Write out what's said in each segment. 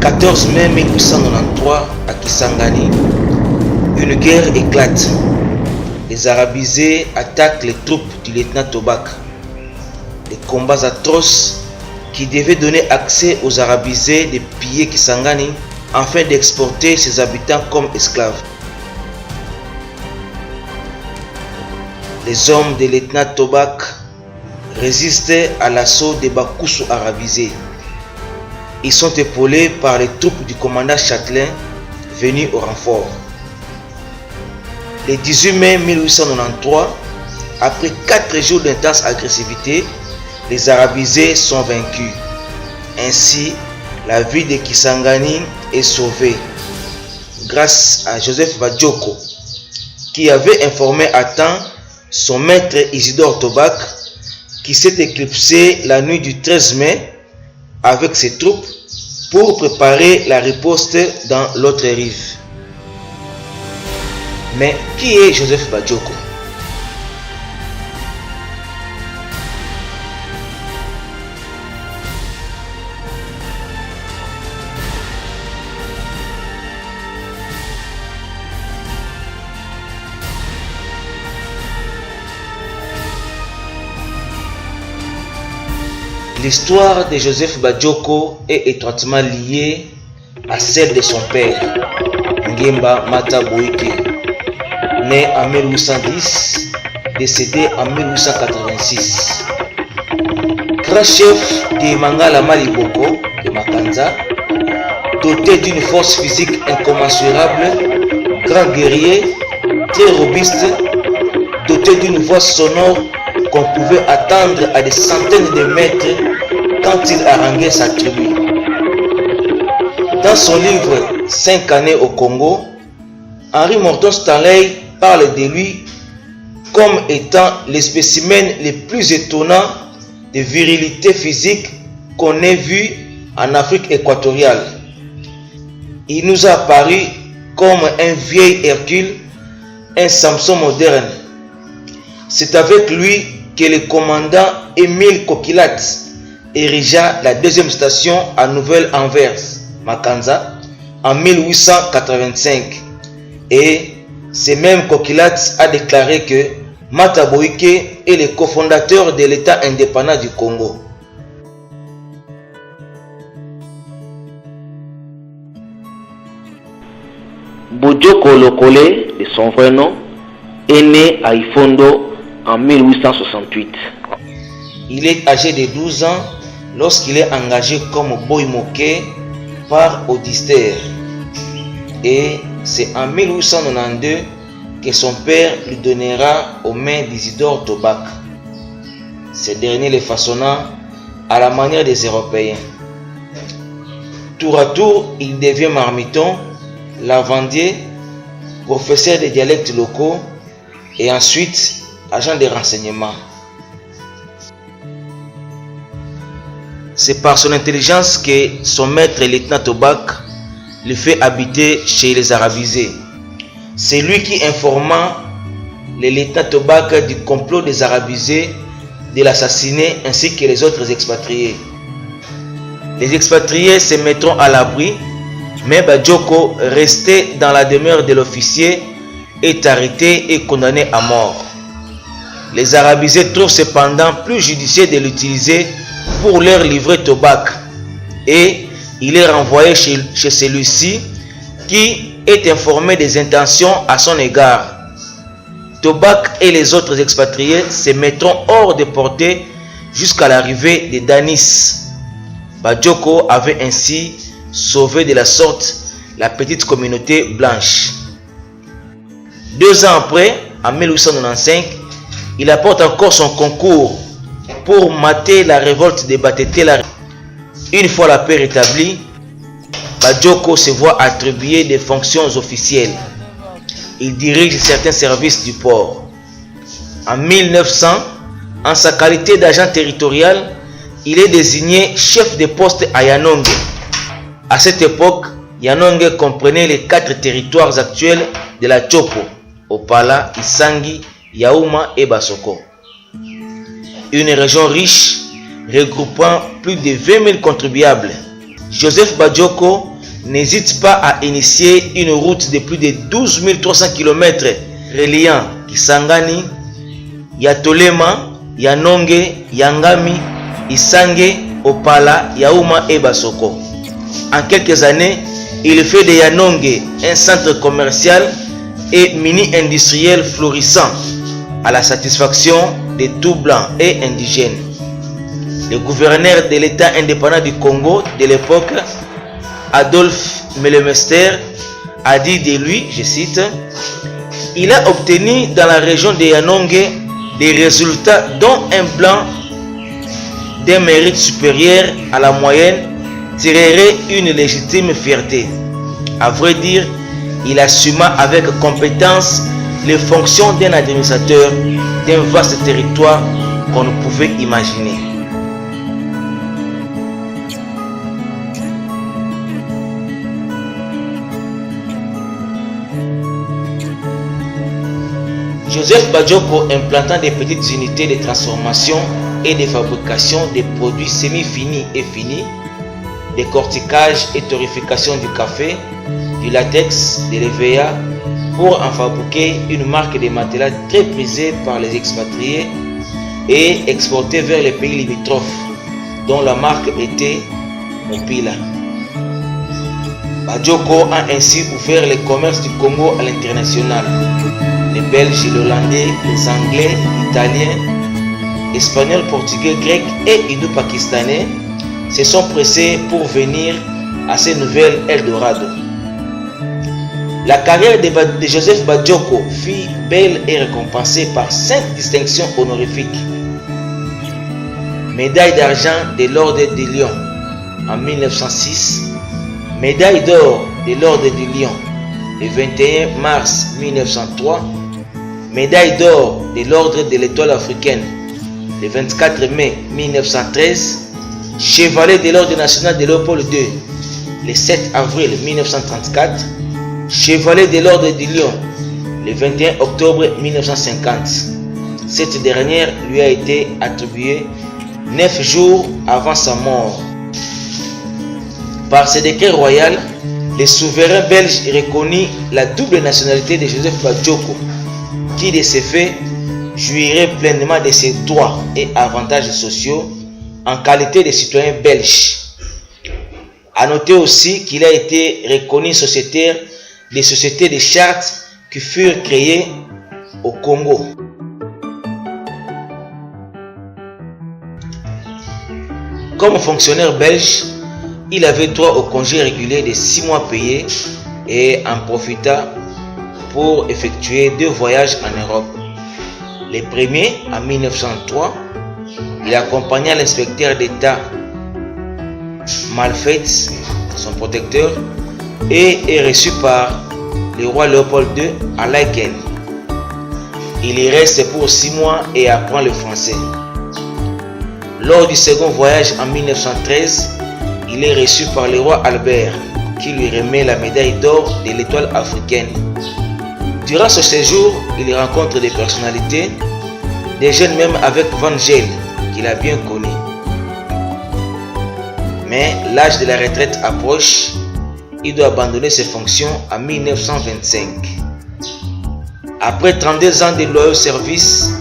14 mai 1893, à Kisangani, une guerre éclate. Les arabisés attaquent les troupes du lieutenant Tobak. Les combats atroces qui devaient donner accès aux arabisés de piller Kisangani afin d'exporter ses habitants comme esclaves. Les hommes de lieutenant Tobak résistaient à l'assaut des Bakusu arabisés. Ils sont épaulés par les troupes du commandant Châtelain venus au renfort. Le 18 mai 1893, après 4 jours d'intense agressivité, les arabisés sont vaincus. Ainsi, la ville de Kisangani est sauvée grâce à Joseph Badioko, qui avait informé à temps son maître Isidore Tobak, qui s'est éclipsé la nuit du 13 mai avec ses troupes pour préparer la riposte dans l'autre rive. Mais qui est Joseph Badioko? L'histoire de Joseph Badioko est étroitement liée à celle de son père, Ngemba Mata Boyke, né en 1810, décédé en 1886. Grand chef de Mangala Maliboko de Makanza, doté d'une force physique incommensurable, grand guerrier, très robuste, doté d'une voix sonore qu'on pouvait attendre à des centaines de mètres quand il haranguait sa tribu. Dans son livre 5 années au Congo, Henri Morton Stanley parle de lui comme étant le spécimen le plus étonnant de virilité physique qu'on ait vu en Afrique équatoriale. Il nous a apparu comme un vieil Hercule, un Samson moderne. C'est avec lui que le commandant Émile Coquillat érigea la deuxième station à Nouvelle-Anvers, Makanza, en 1885. Et ce même Coquillat a déclaré que Mata Boyke est le cofondateur de l'État indépendant du Congo. Bodioko Lokole, de son vrai nom, est né à Ifondo en 1868. Il est âgé de 12 ans lorsqu'il est engagé comme boy moqué par Audister. Et c'est en 1892 que son père lui donnera aux mains d'Isidore Tobak. Ce dernier le façonna à la manière des Européens. Tour à tour, il devient marmiton, lavandier, professeur des dialectes locaux et ensuite agent de renseignement. C'est par son intelligence que son maître, lieutenant Tobak, le fait habiter chez les arabisés. C'est lui qui informa le lieutenant Tobak du complot des arabisés de l'assassiner ainsi que les autres expatriés. Les expatriés se mettront à l'abri, mais Badioko, resté dans la demeure de l'officier, est arrêté et condamné à mort. Les arabisés trouvent cependant plus judicieux de l'utiliser pour leur livrer Tobak et il est renvoyé chez celui-ci qui est informé des intentions à son égard. Tobak et les autres expatriés se mettront hors de portée jusqu'à l'arrivée de Danis. Badioko avait ainsi sauvé de la sorte la petite communauté blanche. 2 ans après, en 1895, il apporte encore son concours pour mater la révolte des Batetela. Une fois la paix rétablie, Badioko se voit attribuer des fonctions officielles. Il dirige certains services du port. En 1900, en sa qualité d'agent territorial, il est désigné chef de poste à Yanonge. À cette époque, Yanonge comprenait les 4 territoires actuels de la Chopo, Opala, Isangi, Yaouma et Basoko. Une région riche regroupant plus de 20 000 contribuables. Joseph Badioko n'hésite pas à initier une route de plus de 12 300 km reliant Kisangani, Yatolema, Yanonge, Yangami, Isange, Opala, Yaouma et Basoko. En quelques années, il fait de Yanonge un centre commercial et mini-industriel florissant à la satisfaction de tout blancs et indigènes. Le gouverneur de l'État indépendant du Congo de l'époque, Adolphe Melemester, a dit de lui, je cite, « Il a obtenu dans la région de Yanonge des résultats dont un blanc d'un mérite supérieur à la moyenne tirerait une légitime fierté. » À vrai dire, il assuma avec compétence les fonctions d'un administrateur d'un vaste territoire qu'on ne pouvait imaginer. Joseph Badioko, implantant des petites unités de transformation et de fabrication des produits semi-finis et finis, décortiquage et torréfaction du café, du latex, de l'EVA, pour en fabriquer une marque de matelas très prisée par les expatriés et exportée vers les pays limitrophes, dont la marque était Mopila. Badioko a ainsi ouvert le commerce du Congo à l'international. Les Belges, les Hollandais, les Anglais, Italiens, Espagnols, Portugais, Grecs et Indo-Pakistanais se sont pressés pour venir à ces nouvelles Eldorado. La carrière de Joseph Badioko fut belle et récompensée par 5 distinctions honorifiques. Médaille d'argent de l'Ordre du Lion en 1906, médaille d'or de l'Ordre du Lion le 21 mars 1903, médaille d'or de l'Ordre de l'Étoile africaine le 24 mai 1913, chevalier de l'Ordre national de Léopold II le 7 avril 1934, chevalier de l'Ordre du Lion le 21 octobre 1950. Cette dernière lui a été attribuée 9 jours avant sa mort. Par ce décret royal, le souverain belge reconnut la double nationalité de Joseph Badioko, qui de ce fait jouirait pleinement de ses droits et avantages sociaux en qualité de citoyen belge. A noter aussi qu'il a été reconnu sociétaire des sociétés de chartes qui furent créées au Congo. Comme fonctionnaire belge, il avait droit au congé régulier de 6 mois payés et en profita pour effectuer 2 voyages en Europe. Le premier, en 1903, il accompagna l'inspecteur d'État Malfait, son protecteur, et est reçu par le roi Léopold II à Laeken. Il y reste pour 6 mois et apprend le français. Lors du second voyage en 1913, il est reçu par le roi Albert, qui lui remet la médaille d'or de l'Étoile africaine. Durant ce séjour, il rencontre des personnalités, des jeunes même avec Van Geel, qu'il a bien connu. Mais l'âge de la retraite approche, il doit abandonner ses fonctions en 1925. Après 32 ans de loyaux services,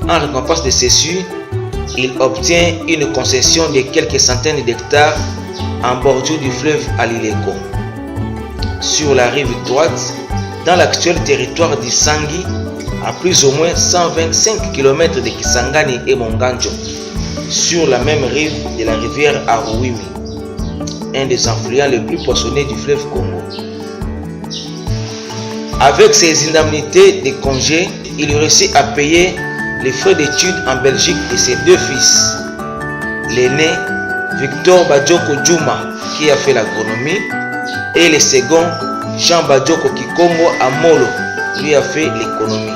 en récompense de cessus, il obtient une concession de quelques centaines d'hectares en bordure du fleuve Alileko. Sur la rive droite, dans l'actuel territoire d'Isangi, à plus ou moins 125 km de Kisangani et Monganjo, sur la même rive de la rivière Aruwimi, un des affluents les plus poissonnés du fleuve Congo. Avec ses indemnités de congé, il réussit à payer les frais d'études en Belgique de ses 2 fils. L'aîné, Victor Badioko Djouma, qui a fait l'agronomie, et le second, Jean Badioko Kikongo Amolo, lui a fait l'économie.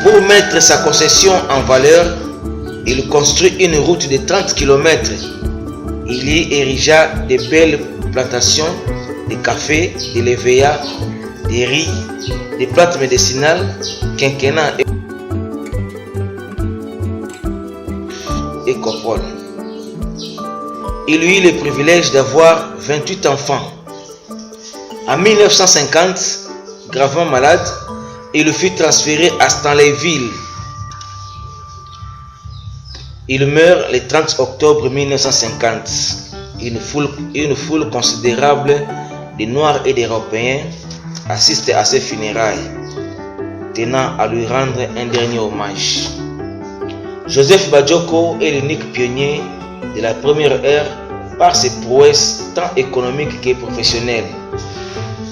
Pour mettre sa concession en valeur, il construit une route de 30 km. Il y érigea de belles plantations de café, de l'EVA, de riz, des plantes médicinales, quinquennat et copole. il eut le privilège d'avoir 28 enfants. En 1950, gravement malade, il fut transféré à Stanleyville. Il meurt le 30 octobre 1950. Une foule considérable de Noirs et d'Européens assiste à ses funérailles, tenant à lui rendre un dernier hommage. Joseph Badioko est l'unique pionnier de la première ère par ses prouesses tant économiques que professionnelles.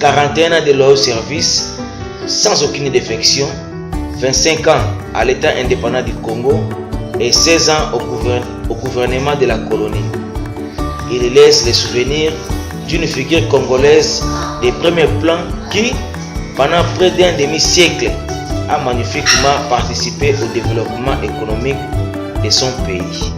41 ans de loyal service, sans aucune défection, 25 ans à l'État indépendant du Congo et 16 ans au gouvernement de la colonie. Il laisse les souvenirs d'une figure congolaise de premier plan qui, pendant près d'un demi-siècle, a magnifiquement participé au développement économique de son pays.